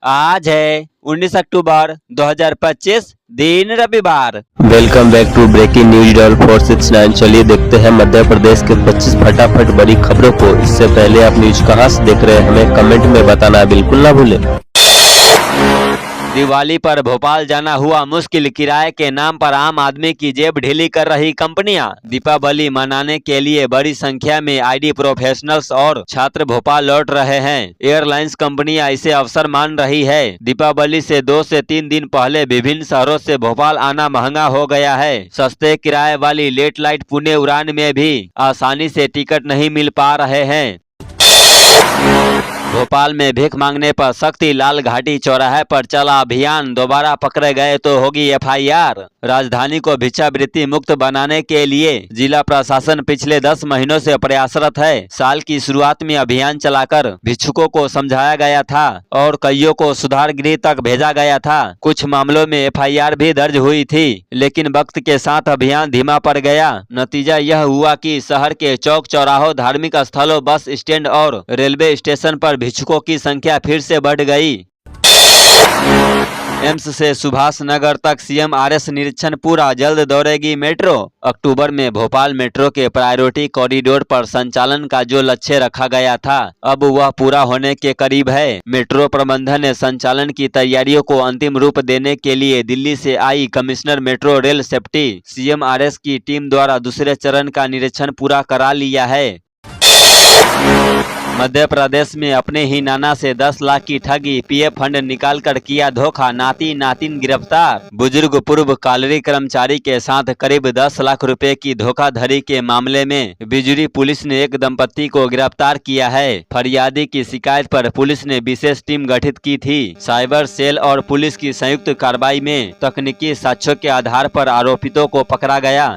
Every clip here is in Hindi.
आज है 19 अक्टूबर 2025 दिन रविवार। Welcome back to breaking news डॉल 469। चलिए देखते हैं मध्य प्रदेश के 25 फटाफट बड़ी खबरों को। इससे पहले आप न्यूज कहां से देख रहे हैं हमें कमेंट में बताना बिल्कुल ना भूलें। दिवाली पर भोपाल जाना हुआ मुश्किल, किराए के नाम पर आम आदमी की जेब ढीली कर रही कंपनियां। दीपावली मनाने के लिए बड़ी संख्या में आईटी प्रोफेशनल्स और छात्र भोपाल लौट रहे हैं। एयरलाइंस कंपनियां इसे अवसर मान रही है। दीपावली से 2 से 3 दिन पहले विभिन्न शहरों से भोपाल आना महंगा हो गया है। सस्ते किराए वाली लेट लाइट पुणे उड़ान में भी आसानी से टिकट नहीं मिल पा रहे हैं। भोपाल में भीख मांगने पर सख्ती, लाल घाटी चौराहे पर चला अभियान, दोबारा पकड़े गए तो होगी एफआईआर। राजधानी को भिक्षावृत्ति मुक्त बनाने के लिए जिला प्रशासन पिछले 10 महीनों से प्रयासरत है। साल की शुरुआत में अभियान चलाकर भिक्षुकों को समझाया गया था और कईयों को सुधार गृह तक भेजा गया था। कुछ मामलों में एफआईआर भी दर्ज हुई थी, लेकिन वक्त के साथ अभियान धीमा पड़ गया। नतीजा यह हुआ कि शहर के चौक चौराहों, धार्मिक स्थलों, बस स्टैंड और रेलवे स्टेशन पर भिक्षुकों की संख्या फिर से बढ़ गई। एम्स से सुभाष नगर तक सीएमआरएस निरीक्षण पूरा, जल्द दौड़ेगी मेट्रो। अक्टूबर में भोपाल मेट्रो के प्रायोरिटी कॉरिडोर पर संचालन का जो लक्ष्य रखा गया था, अब वह पूरा होने के करीब है। मेट्रो प्रबंधन ने संचालन की तैयारियों को अंतिम रूप देने के लिए दिल्ली से आई commissioner metro rail safety CMRS की टीम द्वारा दूसरे चरण का निरीक्षण पूरा करा लिया है। मध्य प्रदेश में अपने ही नाना से 10 लाख की ठगी, पीएफ फंड निकालकर किया धोखा, नाती नातिन गिरफ्तार। बुजुर्ग पूर्व कालरी कर्मचारी के साथ करीब 10 लाख रुपए की धोखाधड़ी के मामले में बिजुरी पुलिस ने एक दंपत्ति को गिरफ्तार किया है। फरियादी की शिकायत पर पुलिस ने विशेष टीम गठित की थी। साइबर सेल और पुलिस की संयुक्त कार्रवाई में तकनीकी साक्ष्यों के आधार पर आरोपितों को पकड़ा गया।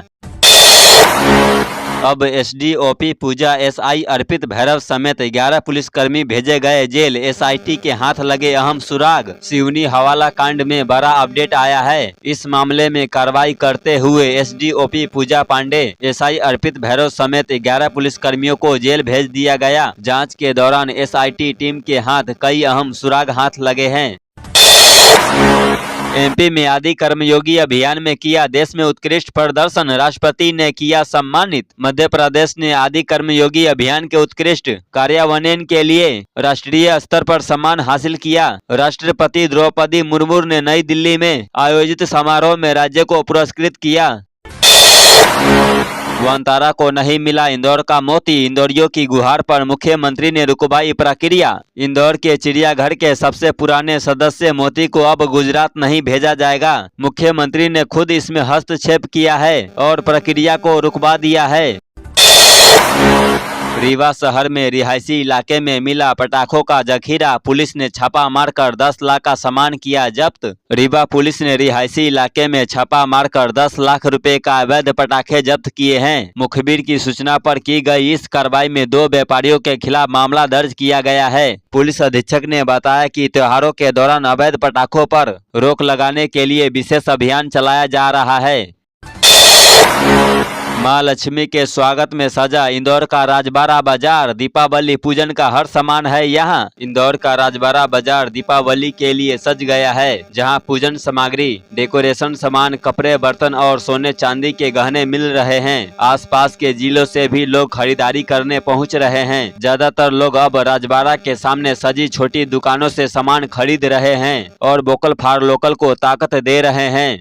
अब एसडीओपी पूजा, एसआई अर्पित भैरव समेत 11 पुलिसकर्मी भेजे गए जेल। एसआईटी के हाथ लगे अहम सुराग। सिवनी हवाला कांड में बड़ा अपडेट आया है। इस मामले में कार्रवाई करते हुए एसडीओपी पूजा पांडे, एसआई अर्पित भैरव समेत 11 पुलिसकर्मियों को जेल भेज दिया गया। जांच के दौरान एसआईटी टीम के हाथ कई अहम सुराग हाथ लगे हैं। एमपी में आदि कर्मयोगी अभियान में किया देश में उत्कृष्ट प्रदर्शन, राष्ट्रपति ने किया सम्मानित। मध्य प्रदेश ने आदि कर्मयोगी अभियान के उत्कृष्ट कार्यान्वयन के लिए राष्ट्रीय स्तर पर सम्मान हासिल किया। राष्ट्रपति द्रौपदी मुर्मू ने नई दिल्ली में आयोजित समारोह में राज्य को पुरस्कृत किया। वनतारा को नहीं मिला इंदौर का मोती, इंदौरियों की गुहार पर मुख्यमंत्री ने रुकवाई प्रक्रिया। इंदौर के चिड़ियाघर के सबसे पुराने सदस्य मोती को अब गुजरात नहीं भेजा जाएगा। मुख्यमंत्री ने खुद इसमें हस्तक्षेप किया है और प्रक्रिया को रुकवा दिया है। रीवा शहर में रिहायशी इलाके में मिला पटाखों का जखीरा, पुलिस ने छापा मारकर 10 लाख का सामान किया जब्त। रीवा पुलिस ने रिहायशी इलाके में छापा मारकर 10 लाख रुपए का अवैध पटाखे जब्त किए हैं। मुखबिर की सूचना पर की गई इस कार्रवाई में 2 व्यापारियों के खिलाफ मामला दर्ज किया गया है। पुलिस अधीक्षक ने बताया कि त्योहारों के दौरान अवैध पटाखों पर रोक लगाने के लिए विशेष अभियान चलाया जा रहा है। माँ लक्ष्मी के स्वागत में सजा इंदौर का राजबाड़ा बाजार, दीपावली पूजन का हर सामान है यहाँ। इंदौर का राजबाड़ा बाजार दीपावली के लिए सज गया है, जहाँ पूजन सामग्री, डेकोरेशन सामान, कपड़े, बर्तन और सोने चांदी के गहने मिल रहे हैं। आसपास के जिलों से भी लोग खरीदारी करने पहुँच रहे हैं। ज्यादातर लोग अब राजबाड़ा के सामने सजी छोटी दुकानों से सामान खरीद रहे हैं और वोकल फॉर लोकल को ताकत दे रहे हैं।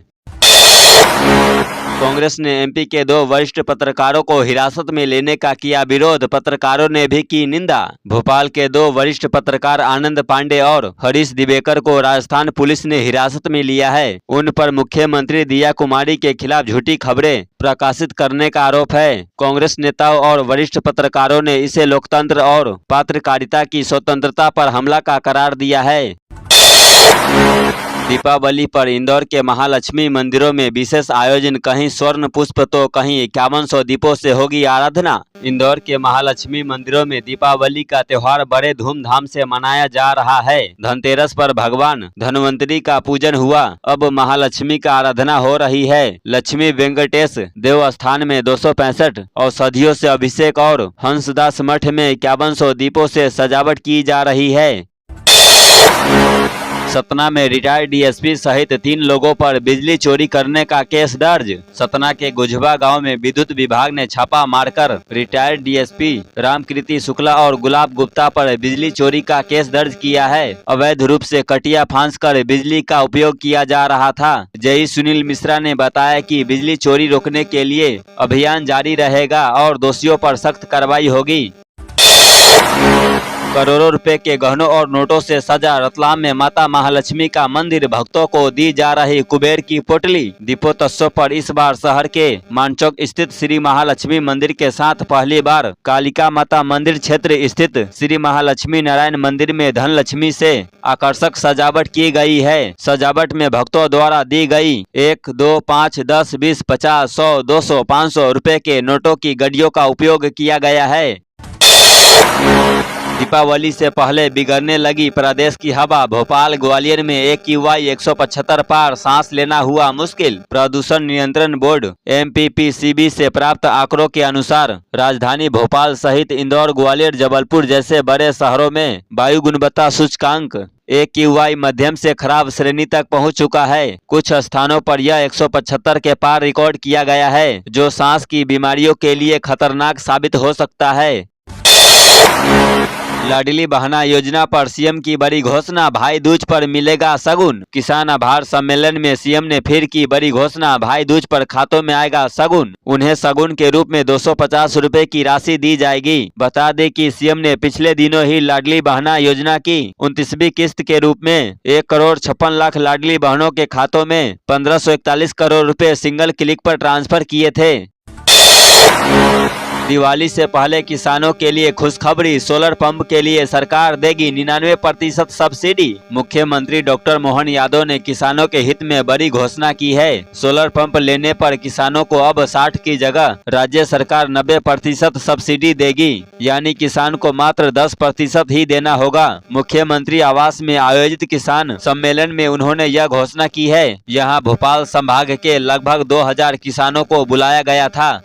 कांग्रेस ने एमपी के 2 वरिष्ठ पत्रकारों को हिरासत में लेने का किया विरोध, पत्रकारों ने भी की निंदा। भोपाल के 2 वरिष्ठ पत्रकार आनंद पांडे और हरीश दिवेकर को राजस्थान पुलिस ने हिरासत में लिया है। उन पर मुख्यमंत्री दिया कुमारी के खिलाफ झूठी खबरें प्रकाशित करने का आरोप है। कांग्रेस नेताओं और वरिष्ठ पत्रकारों ने इसे लोकतंत्र और पत्रकारिता की स्वतंत्रता पर हमला का करार दिया है। दीपावली पर इंदौर के महालक्ष्मी मंदिरों में विशेष आयोजन, कहीं स्वर्ण पुष्प तो कहीं 5100 दीपों से होगी आराधना। इंदौर के महालक्ष्मी मंदिरों में दीपावली का त्योहार बड़े धूमधाम से मनाया जा रहा है। धनतेरस पर भगवान धनवंतरी का पूजन हुआ, अब महालक्ष्मी का आराधना हो रही है। लक्ष्मी वेंकटेश देवस्थान में 265 औषधियों से अभिषेक और हंसदास मठ में 5100 दीपों से सजावट की जा रही है। सतना में रिटायर्ड डीएसपी सहित 3 लोगों पर बिजली चोरी करने का केस दर्ज। सतना के गुजबा गांव में विद्युत विभाग ने छापा मारकर रिटायर्ड डीएसपी रामकृति शुक्ला और गुलाब गुप्ता पर बिजली चोरी का केस दर्ज किया है। अवैध रूप से कटिया फांसकर बिजली का उपयोग किया जा रहा था। जेई सुनील मिश्रा ने बताया कि बिजली चोरी रोकने के लिए अभियान जारी रहेगा और दोषियों पर सख्त कार्रवाई होगी। करोड़ों रुपए के गहनों और नोटों से सजा रतलाम में माता महालक्ष्मी का मंदिर, भक्तों को दी जा रही कुबेर की पोटली। दीपोत्सव पर इस बार शहर के मानचौक स्थित श्री महालक्ष्मी मंदिर के साथ पहली बार कालिका माता मंदिर क्षेत्र स्थित श्री महालक्ष्मी नारायण मंदिर में धन लक्ष्मी से आकर्षक सजावट की गई है। सजावट में भक्तों द्वारा दी गई 1, 2, 5, 10, 20, 50, 100, 200, 500 रुपए के नोटों की गड्डियों का उपयोग किया गया है। दीपावली से पहले बिगड़ने लगी प्रदेश की हवा। भोपाल ग्वालियर में AQI 175 पार, सांस लेना हुआ मुश्किल। प्रदूषण नियंत्रण बोर्ड MPPCB से प्राप्त आंकड़ों के अनुसार राजधानी भोपाल सहित इंदौर, ग्वालियर, जबलपुर जैसे बड़े शहरों में वायु गुणवत्ता सूचकांक AQI मध्यम से खराब श्रेणी तक पहुंच चुका है। कुछ स्थानों पर यह 175 के पार रिकॉर्ड किया गया है, जो सांस की बीमारियों के लिए खतरनाक साबित हो सकता है। लाडली बहना योजना पर सीएम की बड़ी घोषणा, भाई दूज पर मिलेगा शगुन। किसान आभार सम्मेलन में सीएम ने फिर की बड़ी घोषणा, भाई दूज पर खातों में आएगा शगुन। उन्हें शगुन के रूप में 250 रुपए की राशि दी जाएगी। बता दें कि सीएम ने पिछले दिनों ही लाडली बहना योजना की 29वीं किस्त के रूप में 1,56,00,000 लाडली बहनों के खातों में 1541 करोड़ रुपए सिंगल क्लिक पर ट्रांसफर किए थे। दिवाली से पहले किसानों के लिए खुशखबरी, सोलर पंप के लिए सरकार देगी 99% सब्सिडी। मुख्यमंत्री डॉक्टर मोहन यादव ने किसानों के हित में बड़ी घोषणा की है। सोलर पंप लेने पर किसानों को अब 60 की जगह राज्य सरकार 90% सब्सिडी देगी, यानी किसान को मात्र 10% ही देना होगा। मुख्यमंत्री आवास में आयोजित किसान सम्मेलन में उन्होंने यह घोषणा की है। यहाँ भोपाल संभाग के लगभग 2000 किसानों को बुलाया गया था।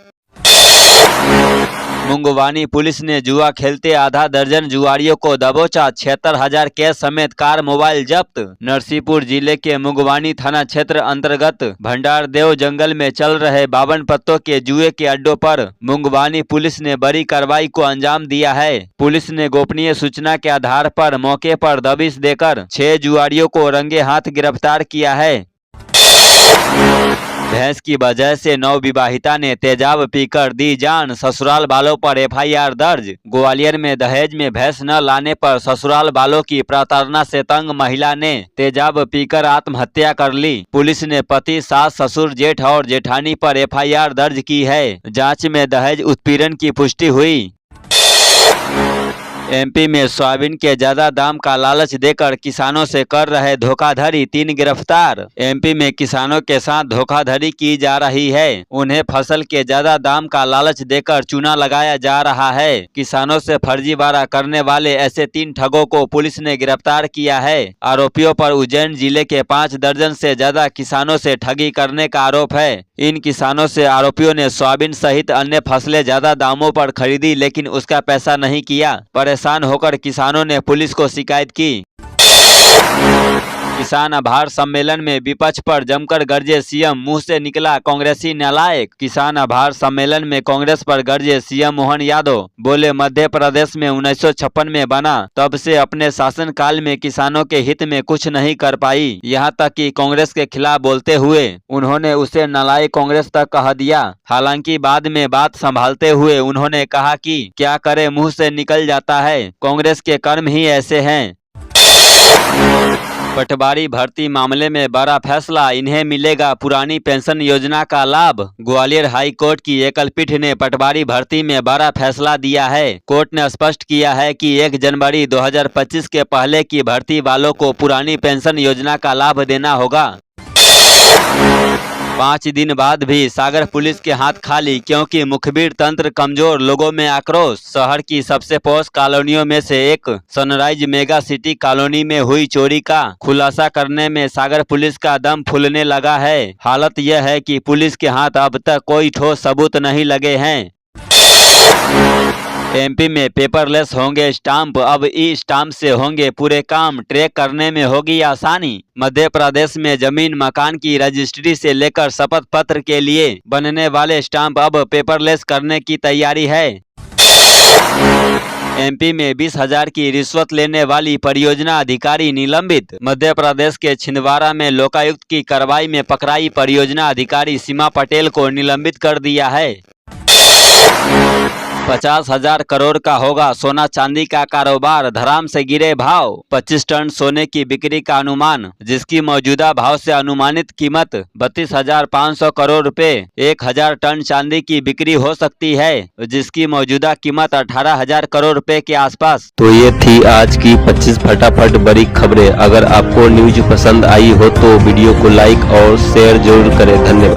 मुंगवानी पुलिस ने जुआ खेलते आधा दर्जन जुआरियों को दबोचा, 76,000 कैश समेत कार मोबाइल जब्त। नरसिंहपुर जिले के मुंगवानी थाना क्षेत्र अंतर्गत भंडारदेव जंगल में चल रहे 52 पत्तों के जुए के अड्डों पर मुंगवानी पुलिस ने बड़ी कार्रवाई को अंजाम दिया है। पुलिस ने गोपनीय सूचना के आधार पर मौके पर दबिश देकर 6 जुआरियों को रंगे हाथ गिरफ्तार किया है। भैंस की वजह से नवविवाहिता ने तेजाब पीकर दी जान, ससुराल वालों पर FIR दर्ज। ग्वालियर में दहेज में भैंस न लाने पर ससुराल वालों की प्रताड़ना से तंग महिला ने तेजाब पीकर आत्महत्या कर ली। पुलिस ने पति, सास, ससुर, जेठ और जेठानी पर FIR दर्ज की है। जांच में दहेज उत्पीड़न की पुष्टि हुई। MP में सोयाबीन के ज्यादा दाम का लालच देकर किसानों से कर रहे धोखाधड़ी, 3 गिरफ्तार। MP में किसानों के साथ धोखाधड़ी की जा रही है। उन्हें फसल के ज्यादा दाम का लालच देकर चूना लगाया जा रहा है। किसानों से फर्जीवाड़ा करने वाले ऐसे 3 ठगों को पुलिस ने गिरफ्तार किया है। आरोपियों पर उज्जैन जिले के 5 दर्जन से ज्यादा किसानों से ठगी करने का आरोप है। इन किसानों से आरोपियों ने सोयाबीन सहित अन्य फसलें ज्यादा दामों पर खरीदी, लेकिन उसका पैसा नहीं किया। परेशान होकर किसानों ने पुलिस को शिकायत की। किसान आभार सम्मेलन में विपक्ष पर जमकर गरजे सीएम, मुंह से निकला कांग्रेसी नालायक। किसान आभार सम्मेलन में कांग्रेस पर गरजे सीएम मोहन यादव, बोले मध्य प्रदेश में 1956 में बना, तब से अपने शासनकाल में किसानों के हित में कुछ नहीं कर पाई। यहां तक कि कांग्रेस के खिलाफ बोलते हुए उन्होंने उसे नालायक कांग्रेस तक कह दिया। हालांकि बाद में बात संभालते हुए उन्होंने कहा कि क्या करे, मुंह से निकल जाता है, कांग्रेस के कर्म ही ऐसे हैं। पटवारी भर्ती मामले में बड़ा फैसला, इन्हें मिलेगा पुरानी पेंशन योजना का लाभ। ग्वालियर हाई कोर्ट की एकल पीठ ने पटवारी भर्ती में बड़ा फैसला दिया है। कोर्ट ने स्पष्ट किया है कि 1 जनवरी 2025 के पहले की भर्ती वालों को पुरानी पेंशन योजना का लाभ देना होगा। 5 दिन बाद भी सागर पुलिस के हाथ खाली, क्योंकि मुखबिर तंत्र कमजोर, लोगों में आक्रोश। शहर की सबसे पॉश कॉलोनियों में से एक सनराइज मेगा सिटी कॉलोनी में हुई चोरी का खुलासा करने में सागर पुलिस का दम फूलने लगा है। हालत यह है कि पुलिस के हाथ अब तक कोई ठोस सबूत नहीं लगे हैं। एमपी में पेपरलेस होंगे स्टाम्प, अब ई स्टाम्प से होंगे पूरे काम, ट्रैक करने में होगी आसानी। मध्य प्रदेश में जमीन मकान की रजिस्ट्री से लेकर शपथ पत्र के लिए बनने वाले स्टाम्प अब पेपरलेस करने की तैयारी है। एमपी में 20,000 की रिश्वत लेने वाली परियोजना अधिकारी निलंबित। मध्य प्रदेश के छिंदवाड़ा में लोकायुक्त की कार्रवाई में पकड़ाई परियोजना अधिकारी सीमा पटेल को निलंबित कर दिया है। 50,000 करोड़ का होगा सोना चांदी का कारोबार, धराम से गिरे भाव। 25 टन सोने की बिक्री का अनुमान, जिसकी मौजूदा भाव से अनुमानित कीमत 32,500 करोड़ रुपए। 1,000 टन चांदी की बिक्री हो सकती है, जिसकी मौजूदा कीमत 18,000 करोड़ रुपए के आसपास। तो ये थी आज की 25 फटाफट बड़ी खबरें। अगर आपको न्यूज पसंद आई हो तो वीडियो को लाइक और शेयर जरूर करें। धन्यवाद।